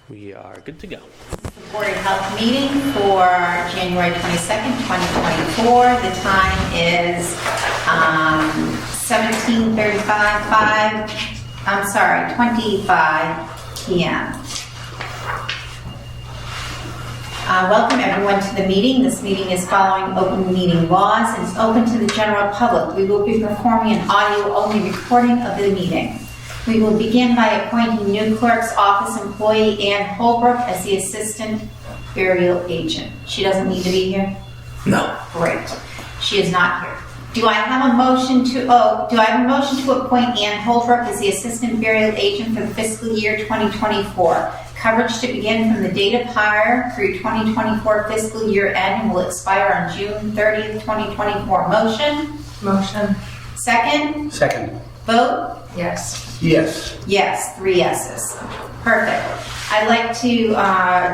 We are good to go. Board of Health meeting for January 22nd, 2024. The time is 25 p.m. Welcome everyone to the meeting. This meeting is following open meeting laws and is open to the general public. We will be performing an audio-only recording of the meeting. We will begin by appointing new clerk's office employee Ann Holbrook as the assistant burial agent. She doesn't need to be here? No. Great. She is not here. Do I have a motion to appoint Ann Holbrook as the assistant burial agent for the fiscal year 2024? Coverage to begin from the date of hire through 2024 fiscal year end and will expire on June 30th, 2024. Motion? Motion. Second? Second. Vote? Yes. Yes. Yes, 3 yeses. Perfect. I'd like to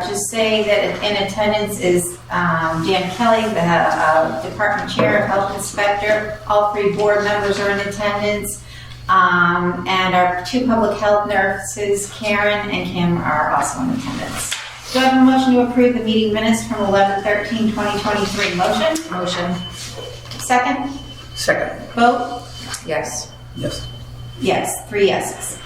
just say that in attendance is Dan Kelly, the Department Chair, Health Inspector. All 3 board members are in attendance. And our 2 public health nurses, Karen and Kim, are also in attendance. Do I have a motion to approve the meeting minutes from 11/13/2023? Motion? Motion. Second? Second. Vote? Yes. Yes. Yes, 3 yeses.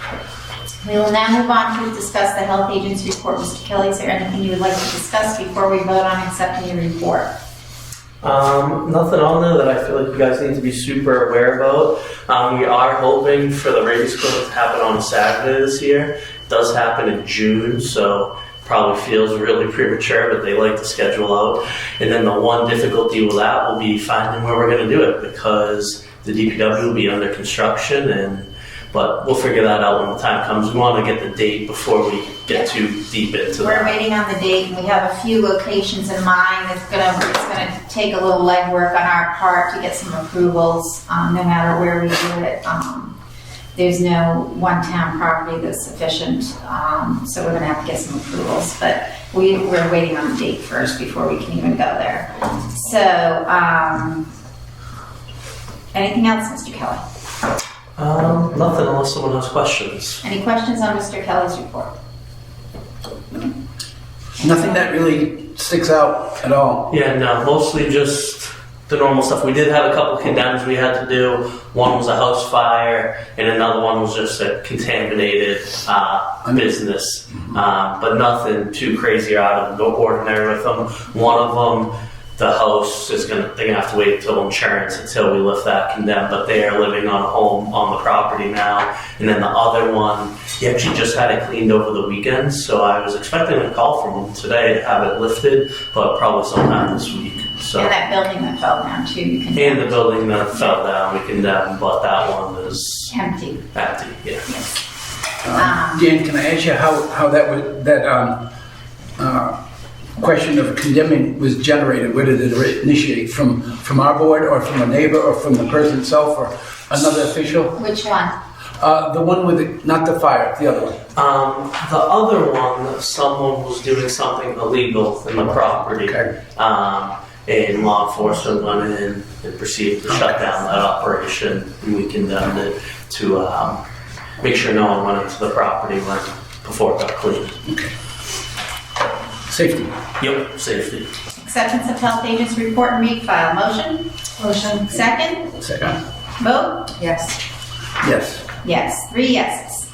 We will now move on to discuss the health agent's report. Mr. Kelly, is there anything you would like to discuss before we vote on accepting your report? Nothing on there that I feel like you guys need to be super aware about. We are hoping for the race clinic to happen on a Saturday this year. It does happen in June, so probably feels really premature, but they like to schedule out. And then the one difficulty with that will be finding where we're going to do it, because the DPW will be under construction, but we'll figure that out when the time comes. We want to get the date before we get too deep into We're that. waiting on the date, and we have a few locations in mind. It's gonna take a little legwork on our part to get some approvals, no matter where we do it. There's no one town property that's sufficient, so we're gonna have to get some approvals. But we're waiting on the date first before we can even go there. So, anything else, Mr. Kelly? Nothing unless someone has questions. Any questions on Mr. Kelly's report? Nothing that really sticks out at all. Yeah, no, mostly just the normal stuff. We did have a couple condemns we had to do. One was a house fire, and another one was just a contaminated business. But nothing too crazy or out of the ordinary with them. One of them, the house they're gonna have to wait until insurance until we lift that condemn, but they are living on a home on the property now. And then the other one, he actually just had it cleaned over the weekend, so I was expecting a call from him today to have it lifted, but probably sometime this week. So. And that building that fell down too, you can. And the building that fell down, we condemned, but that one is Empty. empty. Yeah. Yes. Dan, can I ask you how that question of condemning was generated? Where did it initiate? From our board, or from a neighbor, or from the person itself, or another official? Which one? The one with not the fire, the other one. The other one, someone was doing something illegal in the property. Okay. And law enforcement went in and proceeded to shut down that operation, and we condemned it to make sure no one went into the property before it got cleaned. Okay. Safety. Yep, safety. Acceptance of health agent's report and read file. Motion? Motion. Second? Second. Vote? Yes. Yes. Yes, 3 yeses.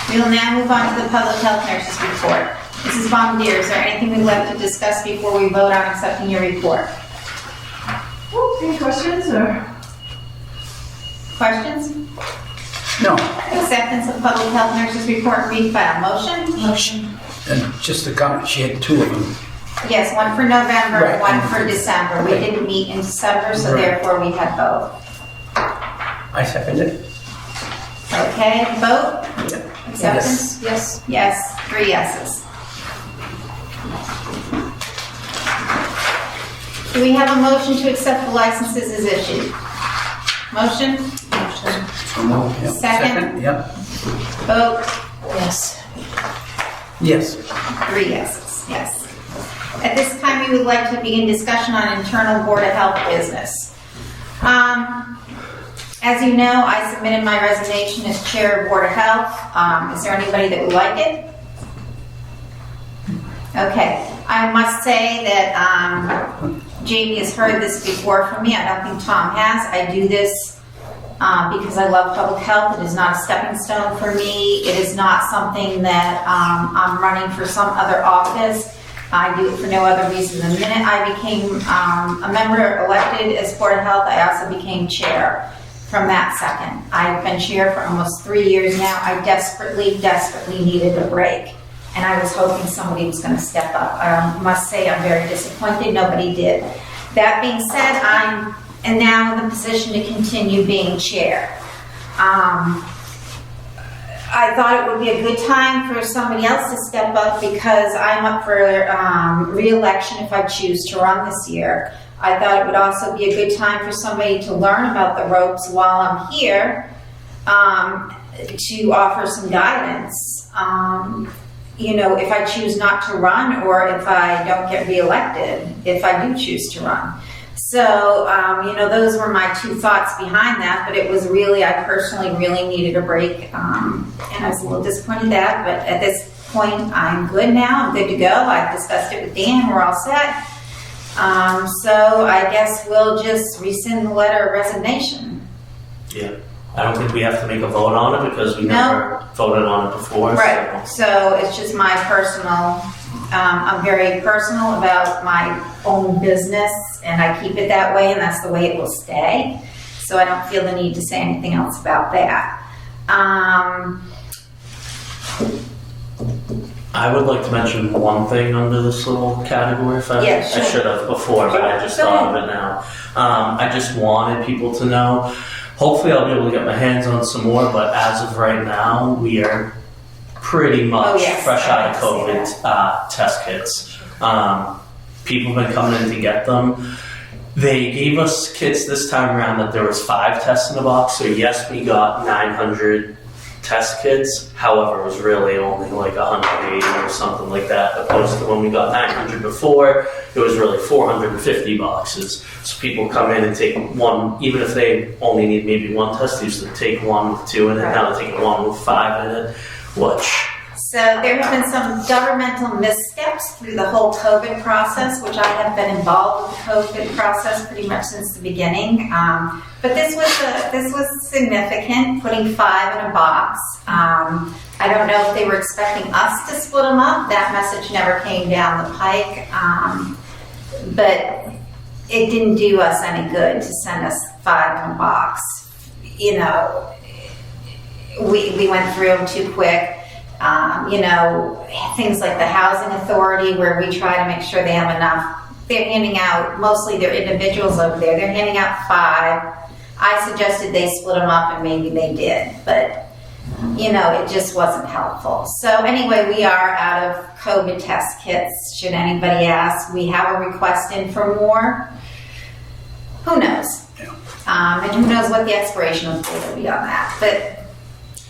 We will now move on to the public health nurse's report. Mrs. Bombardier, is there anything we'd like to discuss before we vote on accepting your report? Any questions or? Questions? No. Acceptance of public health nurse's report and read file. Motion? Motion. And just to comment, she had 2 of them. Yes, one for November, Right. one for December. We Okay. didn't meet in December, so Right. therefore we had both. I second it. Okay, vote? Acceptance? Yes. Yes, 3 yeses. Do we have a motion to accept the licenses as issued? Motion? Motion. So moved. Yep. Second. Yep. Vote? Yes. Yes. 3 yeses, yes. At this time, we would like to begin discussion on internal Board of Health business. As you know, I submitted my resignation as Chair of Board of Health. Is there anybody that would like it? Okay, I must say that Jamie has heard this before from me. I don't think Tom has. I do this because I love public health. It is not a stepping stone for me. It is not something that I'm running for some other office. I do it for no other reason. The minute I became a member elected as Board of Health, I also became chair from that second. I've been chair for almost 3 years now. I desperately needed a break. And I was hoping somebody was going to step up. I must say I'm very disappointed. Nobody did. That being said, I'm now in the position to continue being chair. I thought it would be a good time for somebody else to step up because I'm up for re-election if I choose to run this year. I thought it would also be a good time for somebody to learn about the ropes while I'm here to offer some guidance. If I choose not to run or if I don't get reelected, if I do choose to run. So, those were my two thoughts behind that, but it was really, I personally really needed a break, and I was a little disappointed that, but at this point, I'm good now, I'm good to go. I've discussed it with Dan, we're all set. So I guess we'll just rescind the letter of resignation. Yeah. I don't think we have to make a vote on it because we never voted on it before. Right. So it's just my personal, I'm very personal about my own business and I keep it that way and that's the way it will stay. So I don't feel the need to say anything else about that. I would like to mention one thing under this little category. If I, Yeah, sure. I should have before, but I just thought of it now. I just wanted people to know. Hopefully I'll be able to get my hands on some more, but as of right now, we are pretty much fresh out of COVID test kits. People have been coming in to get them. They gave us kits this time around that there was 5 tests in the box, so yes, we got 900 test kits. However, it was really only like 180 or something like that, opposed to when we got 900 before, it was really 450 boxes. So people come in and take one, even if they only need maybe one test, they used to take 1 with 2 in it, now they're taking 1 with 5 in it, which... So there have been some governmental missteps through the whole COVID process, which I have been involved with the COVID process pretty much since the beginning. But this was significant, putting 5 in a box. I don't know if they were expecting us to split them up. That message never came down the pike. But it didn't do us any good to send us 5 in a box. We went through them too quick. Things like the housing authority where we try to make sure they have enough. They're handing out, mostly they're individuals over there, they're handing out 5. I suggested they split them up and maybe they did, but it just wasn't helpful. So anyway, we are out of COVID test kits, should anybody ask. We have a request in for more. Who knows? And who knows what the expiration date will be on that. But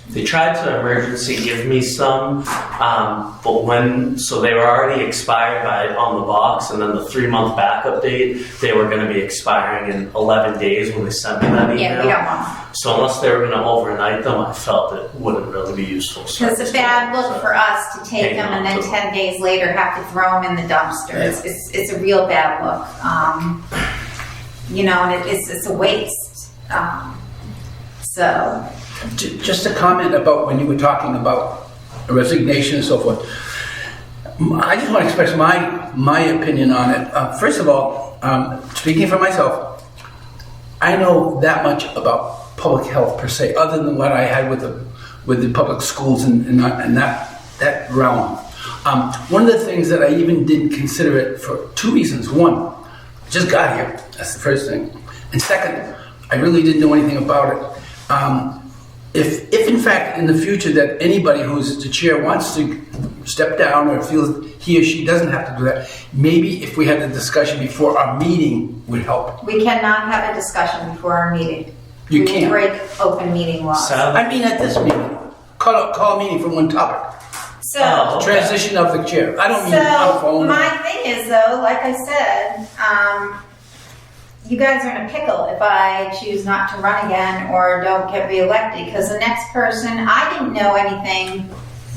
they tried to emergency give me some, but so they were already expired on the box, and then the 3-month backup date, they were going to be expiring in 11 days when they sent me that email. Yeah, we don't want them. So unless they were going to overnight them, I felt it wouldn't really be useful. Because it's a bad look for us to take them and then 10 days later have to throw them in the dumpster. Yeah. It's a real bad look. And it's a waste. So... Just a comment about when you were talking about resignation and so forth. I just want to express my opinion on it. First of all, speaking for myself, I know that much about public health per se, other than what I had with the public schools and that realm. One of the things that I even didn't consider it for 2 reasons. One, I just got here. That's the first thing. And second, I really didn't know anything about it. If in fact in the future that anybody who's the chair wants to step down or feels he or she doesn't have to do that, maybe if we had the discussion before our meeting would help. We cannot have a discussion before our meeting. You We can't. break open meeting laws. Sadly, I mean at this meeting. Call a meeting for one topic. So, Transition of the chair. I don't mean on the so phone. my thing is though, like I said, you guys are in a pickle if I choose not to run again or don't get reelected, because the next person, I didn't know anything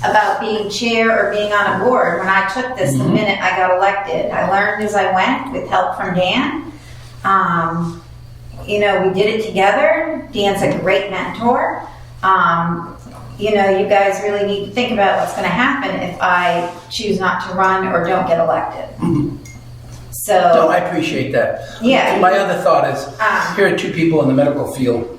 about being chair or being on a board. When I took this the minute I got elected, I learned as I went with help from Dan. You know, we did it together. Dan's a great mentor. You know, you guys really need to think about what's going to happen if I choose not to run or don't get elected. So, No, I appreciate that. Yeah. My other thought is, here are two people in the medical field.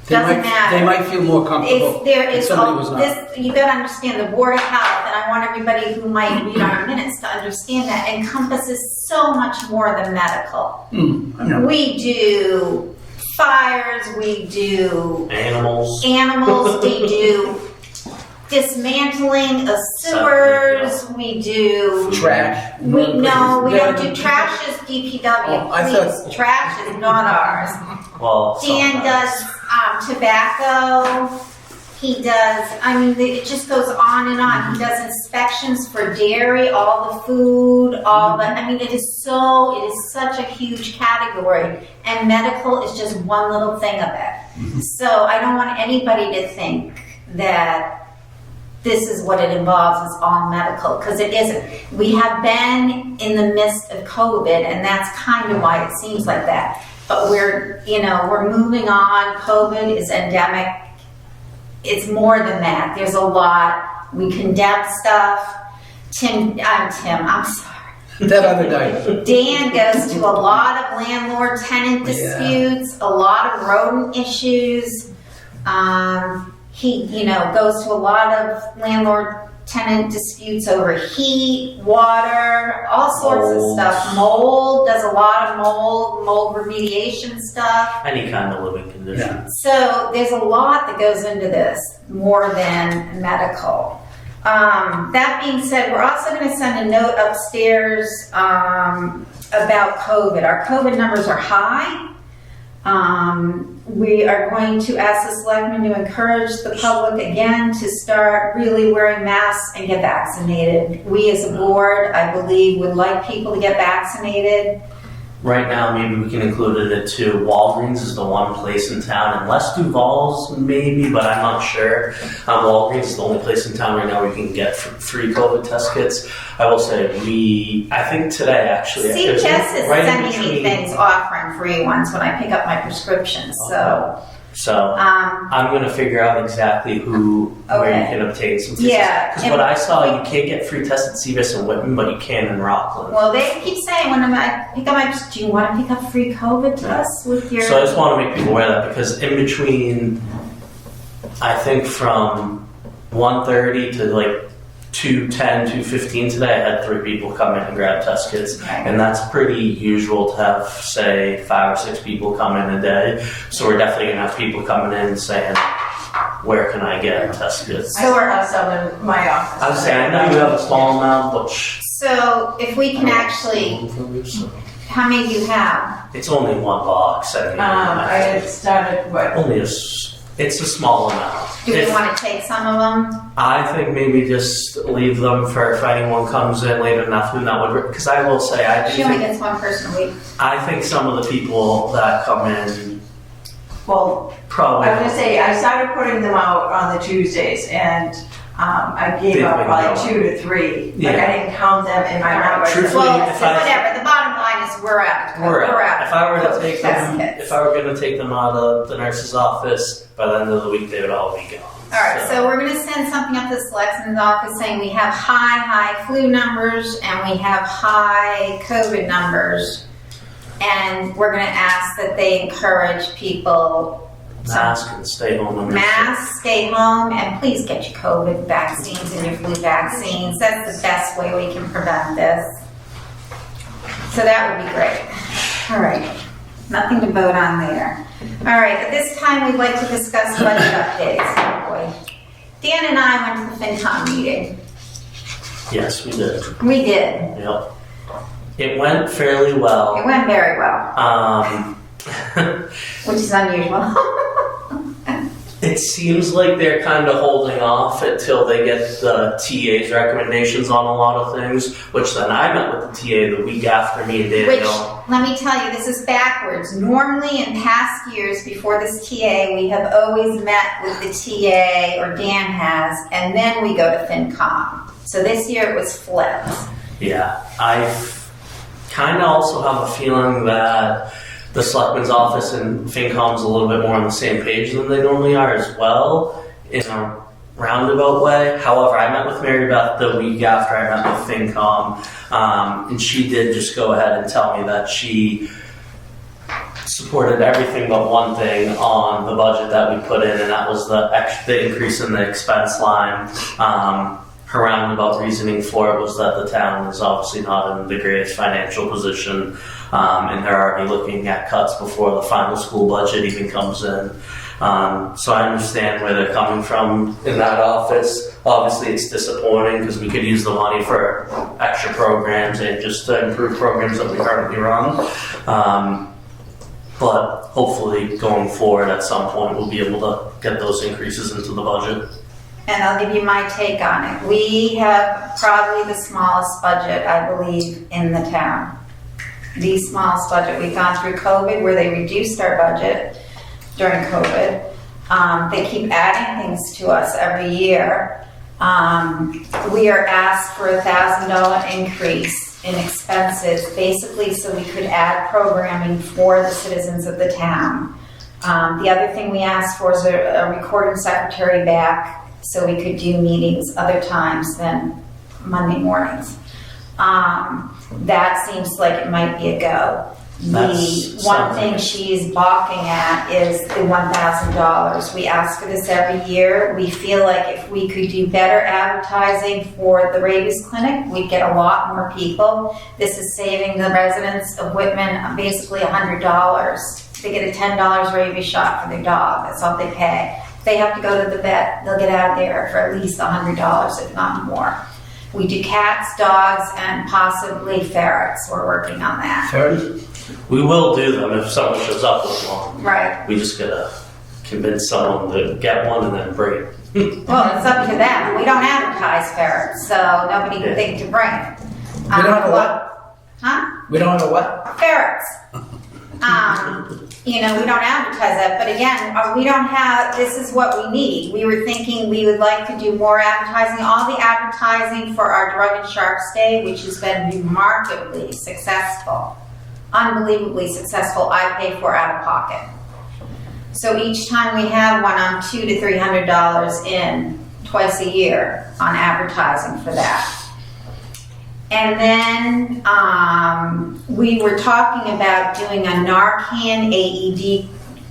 Doesn't matter. They might feel more comfortable there if is somebody was not. this. You got to understand the Board of Health, and I want everybody who might read our minutes to understand that encompasses so much more than medical. I know. We do fires, we do Animals. we do dismantling of sewers, we do Trash. we don't Yeah. do trash is DPW. Oh, I Please, thought- trash is not ours. Well, Dan sometimes. does tobacco. He does, I mean, it just goes on and on. He does inspections for dairy, all the food, all the, I mean, it is such a huge category. And medical is just one little thing of it. So I don't want anybody to think that this is what it involves, is all medical, because it isn't. We have been in the midst of COVID, and that's kind of why it seems like that. But we're moving on. COVID is endemic. It's more than that. There's a lot. We condemn stuff. I'm sorry. That other guy. Dan goes to a lot of landlord-tenant disputes, a lot of rodent issues. He, goes to a lot of landlord-tenant disputes over heat, water, all sorts of stuff. Mold, does a lot of mold remediation stuff. Any kind of living condition. Yeah. So there's a lot that goes into this, more than medical. That being said, we're also going to send a note upstairs about COVID. Our COVID numbers are high. We are going to ask the selectmen to encourage the public again to start really wearing masks and get vaccinated. We as a board, I believe, would like people to get vaccinated. Right now, maybe we can include it to Walgreens is the one place in town, and Les Duval's maybe, but I'm not sure. Walgreens is the only place in town right now where you can get free COVID test kits. I will say I think today actually. CHS is right in sending me between- things offering free ones when I pick up my prescriptions. So I'm going to figure out exactly where you can obtain some tests. Yeah. Because what I saw, you can't get free tests at CVS and Whitman, but you can in Rockland. Well, they keep saying when I pick up do you want to pick up free COVID tests with your? So I just want to make people aware of that, because in between, I think from 1:30 to like 2:10, 2:15 today, I had 3 people come in and grab test kits. Right. And that's pretty usual to have, say, 5 or 6 people come in a day. So we're definitely going to have people coming in saying, where can I get test kits? I still have some in my office. I was saying, I know you have a small amount, but So if we can actually, how many do you have? it's only 1 box. I mean, I had started, it's a small amount. Do we want to take some of them? I think maybe just leave them for if anyone comes in late enough, then that would, because I will say, She only gets one person a week. I think some of the people that come in well, probably. I was gonna say, I started putting them out on the Tuesdays, and I gave They've up been probably going. 2 to 3. Like, Yeah. I didn't count them in my numbers. Truthfully, Well, if so whatever. The bottom line is we're out. We're out. If I were to of take test them, kits. if I were going to take them out of the nurse's office, by the end of the week they would all be gone. All right, so we're going to send something up to the selectman's office saying we have high flu numbers and we have high COVID numbers, and we're going to ask that they encourage people Mask and stay home. And mask, stay home, and please get your COVID vaccines and your flu vaccines. That's the best way we can prevent this. So that would be great. All right, nothing to vote on there. All right, at this time we'd like to discuss budget updates. Oh boy. Dan and I went to the FinCom meeting. Yes, we did. We did. Yep. It went fairly well. It went very well, which is unusual. It It seems like they're kind of holding off until they get the TA's recommendations on a lot of things, which then I met with the TA the week after me and Which, Daniel. let me tell you, this is backwards. Normally in past years before this TA, we have always met with the TA, or Dan has, and then we go to FinCom. So this year it was flipped. Yeah, I kind of also have a feeling that the Selectman's office and FinCom's a little bit more on the same page than they normally are as well, in a roundabout way. However, I met with Mary Beth the week after I met with FinCom, and she did just go ahead and tell me that she supported everything but one thing on the budget that we put in, and that was the increase in the expense line. Her roundabout reasoning for it was that the town is obviously not in the greatest financial position, and they're already looking at cuts before the final school budget even comes in. So I understand where they're coming from in that office. Obviously, it's disappointing because we could use the money for extra programs and just to improve programs that we currently run. But hopefully, going forward, at some point, we'll be able to get those increases into the budget. And I'll give you my take on it. We have probably the smallest budget, I believe, in the town. The smallest budget. We've gone through COVID where they reduced our budget during COVID. They keep adding things to us every year. We are asked for a $1,000 increase in expenses, basically so we could add programming for the citizens of the town. The other thing we asked for is a recording secretary back, so we could do meetings other times than Monday mornings. That seems like it might be a go. The one thing she's balking at is the $1,000. We ask for this every year. We feel like if we could do better advertising for the rabies clinic, we'd get a lot more people. This is saving the residents of Whitman basically $100. They get a $10 rabies shot for their dog. That's all they pay. If they have to go to the vet, they'll get out of there for at least $100, if not more. We do cats, dogs, and possibly ferrets. We're working on that. Ferrets? We will do them if someone shows up with one. Right. We just gotta convince someone to get one and then bring it. Well, it's up to them. We don't advertise ferrets, so nobody can think to bring it. We don't have a what? Huh? We don't have a what? Ferrets. We don't advertise that, but again, we don't have, this is what we need. We were thinking we would like to do more advertising. All the advertising for our Drug and Sharks Day, which has been remarkably successful, unbelievably successful, I pay for out of pocket. So each time we have one, I'm $200 to $300 in twice a year on advertising for that. And then we were talking about doing a Narcan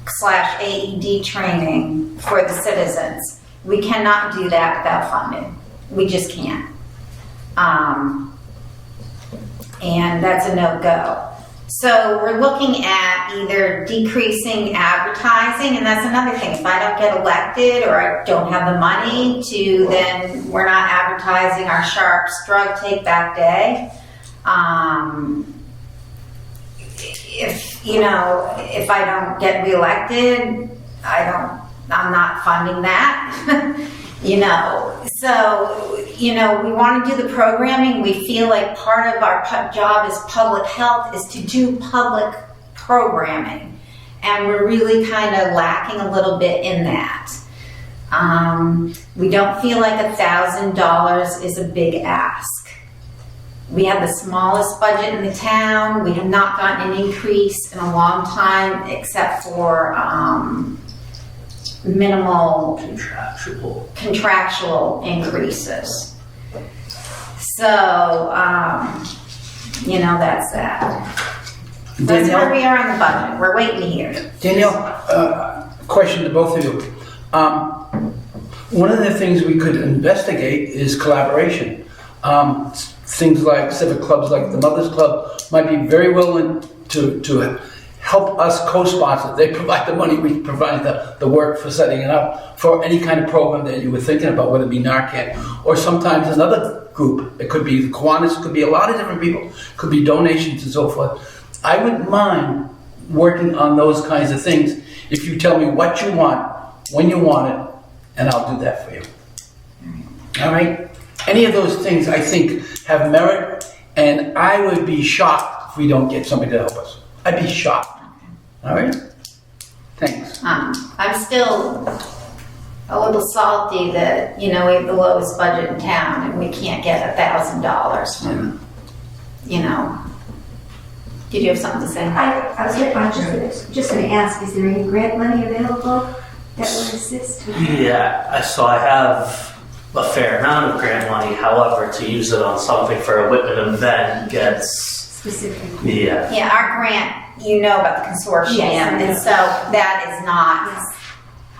AED/AED training for the citizens. We cannot do that without funding. We just can't. And that's a no-go. So we're looking at either decreasing advertising, and that's another thing. If I don't get elected or I don't have the money to, then we're not advertising our Sharps Drug Take Back Day. If I don't get reelected, I'm not funding that. So, we want to do the programming. We feel like part of our job as public health is to do public programming. And we're really kind of lacking a little bit in that. We don't feel like $1,000 is a big ask. We have the smallest budget in the town. We have not gotten an increase in a long time except for minimal contractual increases. So, that's that. That's where we are on the budget. We're waiting to hear. Danielle, question to both of you. One of the things we could investigate is collaboration. Things like civic clubs, like the Mothers Club, might be very willing to help us co-sponsor. They provide the money, we provide the work for setting it up for any kind of program that you were thinking about, whether it be Narcan or sometimes another group. It could be the Kiwanis, it could be a lot of different people, it could be donations and so forth. I wouldn't mind working on those kinds of things if you tell me what you want, when you want it, and I'll do that for you. All right? Any of those things, I think, have merit, and I would be shocked if we don't get somebody to help us. I'd be shocked. All right? Thanks. I'm still a little salty that, we have the lowest budget in town and we can't get $1,000 from, Did you have something to say? I was just going to ask, is there any grant money available that would assist? Yeah, so I have a fair amount of grant money. However, to use it on something for a Whitman event gets... Specifically. Yeah. Yeah, our grant, about the consortium, Yes, I know. and so that is not, Yes.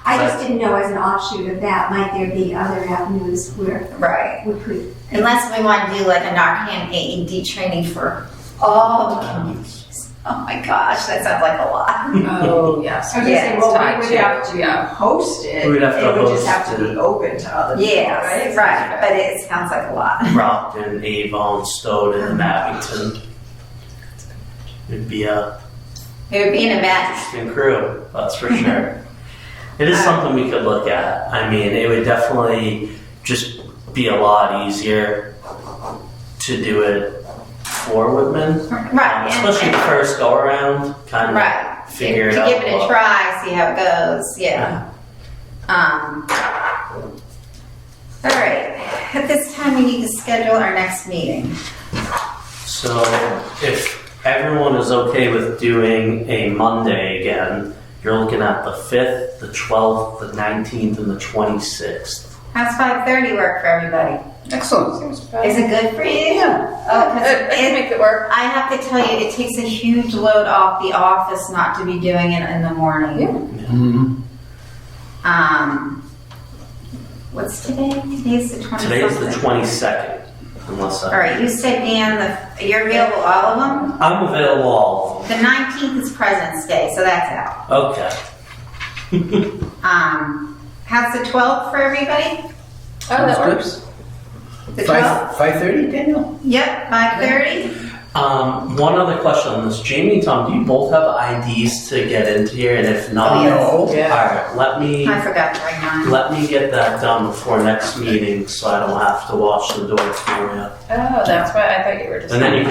I just didn't know as an offshoot of that, might there be other avenues where right. we could. Unless we want to do like a Narcan AED training for all the communities. Oh my gosh, that sounds like a lot. Oh, yes. I was Yeah, just saying, it's we would tied have to host it. We'd have to It would just host have to it. be open to other people, Yes, right, but it sounds like a lot. Brockton, Avon, Stoughton, Abington. It'd be a It would be an event. interesting crew, that's for sure. It is something we could look at. I mean, it would definitely just be a lot easier to do it for Whitman. Right, Especially the first go around, kind of right. figure it to out. give it a try, see how it goes. Yeah. All right. At this time, we need to schedule our next meeting. So if everyone is okay with doing a Monday again, you're looking at the 5th, the 12th, the 19th, and the 26th. How's 5:30 work for everybody? Excellent. Is it good for you? Yeah. Oh, because I can make it work. I have to tell you, it takes a huge load off the office not to be doing it in the morning. Mm-hmm. What's today? Today's the 20th. Today's the 22nd, unless All right, you said, Dan, you're available all of them? I'm available all of The 19th is President's Day, so that's out. them. Okay. How's the 12th for everybody? Oh, that Sounds good. works. The 12th? 5:30, Daniel? Yep, 5:30. One other question on this. Jamie and Tom, do you both have IDs to get into here? And if not, No. Yeah. alright, I forgot to bring mine. let me get that done before next meeting so I don't have to watch the door for you. Oh, that's why I thought you were just. And then you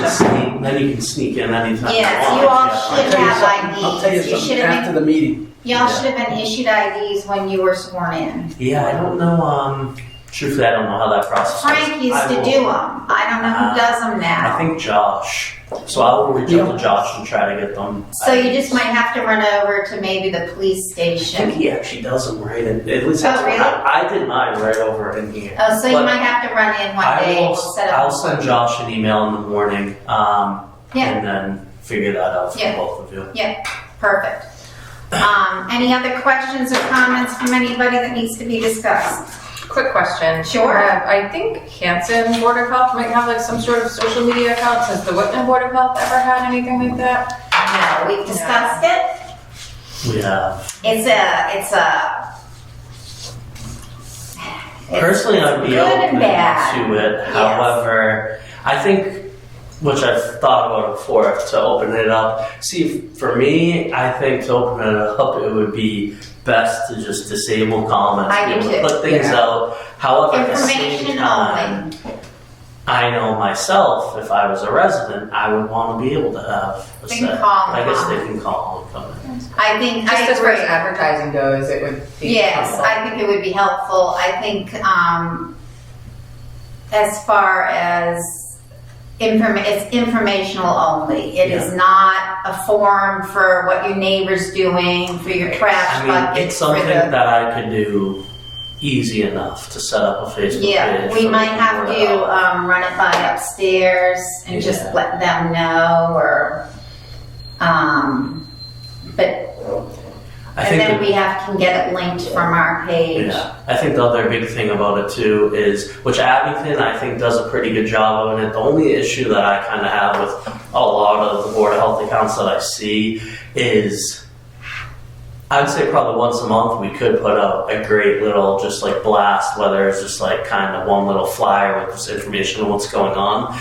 can sneak in anytime Yes, you you want. all Yeah. should have I'll tell you IDs. You something should have after been, the meeting. y'all should have been issued IDs when you were sworn in. Yeah, I don't know, truthfully I don't know how that process works. Frank used I to will- do them. I don't know who does them now. I think Josh. So I will reach out to Josh and try to get them. So you just might have to run over to maybe the police I think station. he actually does them right in, at least Oh, that's what really? I did mine right over in here. Oh, so you But might have to run in one I day. will, We'll set up. I'll send Josh an email in the morning, Yeah. and then figure that out for Yeah. both of you. Yeah, perfect. Any other questions or comments from anybody that needs to be discussed? Quick question. Sure. I think Hanson Board of Health might have like some sort of social media accounts. Has the Whitman Board of Health ever had anything like that? No, we've discussed it. We have. It's Personally, I'd be good open and bad. to it. Yes. However, I think, which I've thought about it before, to open it up. See, for me, I think to open it up, it would be best to just disable comments, I be able do to too. put things out. However, at the same Information time, only. I know myself, if I was a resident, I would want to be able to have a They can set. call and I guess comment. they can call and come in. I think, Just I as far as agree. advertising goes, it would be. Yes, helpful. I think it would be helpful. I think as far as it's informational only. It is Yeah. not a form for what your neighbor's doing, for your trash I mean, bucket. it's something for the, that I could do easy enough to set up a Facebook yeah, page. we for might the have Board of to Health. run it by upstairs and just Yeah. let them know, or but I and think then that- we can get it linked from our page. Yeah, I think the other big thing about it too is, which Abington I think does a pretty good job of it. The only issue that I kind of have with a lot of the Board of Health accounts that I see is, I'd say probably once a month we could put out a great little just like blast, whether it's just like kind of one little flyer with this information on what's going on.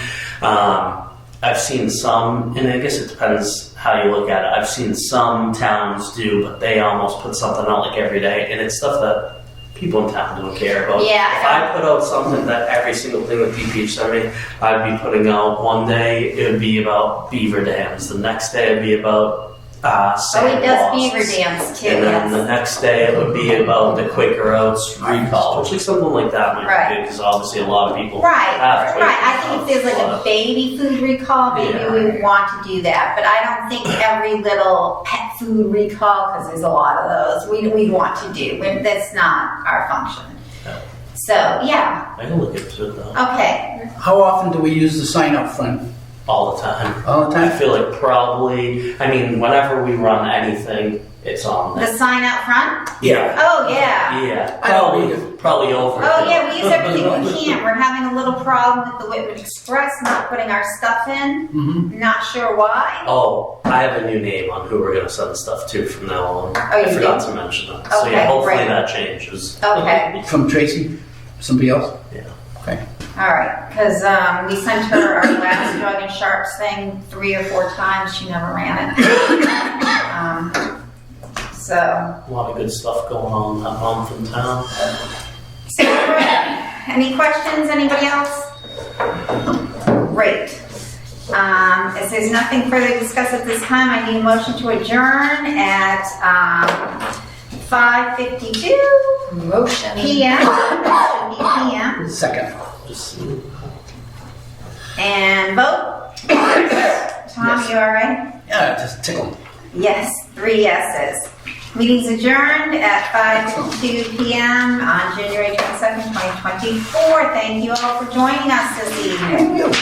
I've seen some, and I guess it depends how you look at it. I've seen some towns do, but they almost put something out like every day, and it's stuff that people in town don't care about. Yeah. If I put out something that every single thing that DPH sent me, I'd be putting out one day, it would be about beaver dams. The next day, it'd be about Oh, sand he does loss. beaver dams too, And then the yes. next day it would be about the Quaker Oats recall, which is something like that might Right. be good because obviously a lot of people Right, have Quaker right. I think if there's like Oats, a baby food recall, maybe Yeah. we would want to do that. But I don't think every little pet food recall, because there's a lot of those, we'd want to do. That's not our function. Yeah. So, yeah, I can look into it though. okay. How often do we use the sign up front? All the time. All the I time? feel like probably, I mean, whenever we run anything, it's on The there. sign out front? Yeah. Oh, yeah. Yeah. I don't read it. Probably over. Oh, yeah, we use everything we can. We're having a little problem with the Whitman Express not putting our stuff in. Mm-hmm. Not sure why. Oh, I have a new name on who we're going to send stuff to from now on. Oh, you I forgot do? to mention it. So Okay, yeah, hopefully great. that changes. Okay. From Tracy? Somebody else? Yeah. Okay. All right, because we sent her our last drug and sharps thing 3 or 4 times. She never ran it. So, A lot of good stuff going on that month in town. any questions? Anybody else? Great. If there's nothing further to discuss at this time, I need a motion to adjourn at 5:52 Motion. p.m. Should be p.m. Second. Just And vote. Tom, you all right? Yeah, just tickled. Yes, 3 yeses. Meeting's adjourned at 5:02 p.m. on January 22nd, 2024. Thank you all for joining us this evening.